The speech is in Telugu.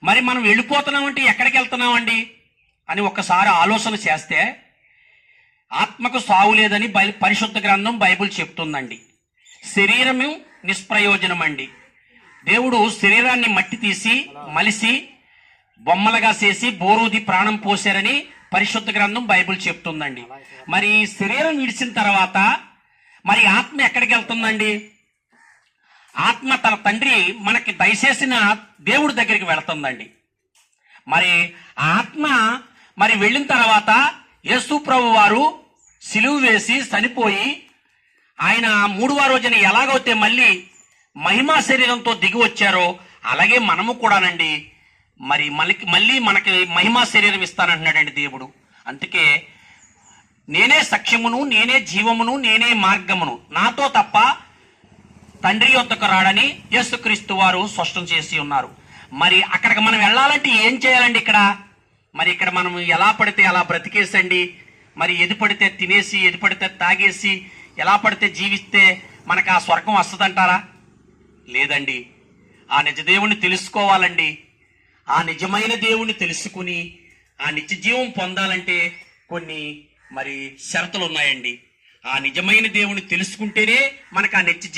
మరి మనం వెళ్ళిపోతున్నామంటే ఎక్కడికి వెళ్తున్నామండి అని ఒక్కసారి ఆలోచన చేస్తే ఆత్మకు సావు లేదని పరిశుద్ధ గ్రంథం బైబిల్ చెప్తుందండి. శరీరము నిష్ప్రయోజనం అండి. దేవుడు శరీరాన్ని మట్టి తీసి మలిసి బొమ్మలుగా చేసి బోరూది ప్రాణం పోశారని పరిశుద్ధ గ్రంథం బైబిల్ చెప్తుందండి. మరి శరీరం విడిచిన తర్వాత మరి ఆత్మ ఎక్కడికి వెళ్తుందండి? ఆత్మ తన తండ్రి మనకి దయచేసిన దేవుడి దగ్గరికి వెళుతుందండి. మరి ఆత్మ మరి వెళ్ళిన తర్వాత యేసు ప్రభు వారు సిలువ వేసి చనిపోయి ఆయన మూడవ రోజున ఎలాగైతే మళ్ళీ మహిమా శరీరంతో దిగి వచ్చారో అలాగే మనము కూడానండి మరి మళ్ళీ మనకి మహిమా శరీరం ఇస్తానంటున్నాడండి దేవుడు. అందుకే నేనే సత్యమును, నేనే జీవమును, నేనే మార్గమును, నాతో తప్ప తండ్రి యొద్దకు రాడని యేసుక్రీస్తు వారు స్పష్టం చేసి ఉన్నారు. మరి అక్కడికి మనం వెళ్ళాలంటే ఏం చేయాలండి? ఇక్కడ మనం ఎలా పడితే అలా బ్రతికేసండి, మరి ఎది పడితే తినేసి ఎది పడితే తాగేసి ఎలా పడితే జీవిస్తే మనకు ఆ స్వర్గం వస్తుందంటారా? లేదండి. ఆ నిజదేవుని తెలుసుకోవాలండి. ఆ నిజమైన దేవుణ్ణి తెలుసుకుని ఆ నిత్య జీవం పొందాలంటే కొన్ని మరి షరతులు ఉన్నాయండి. ఆ నిజమైన దేవుని తెలుసుకుంటేనే మనకు ఆ నిత్య జీవం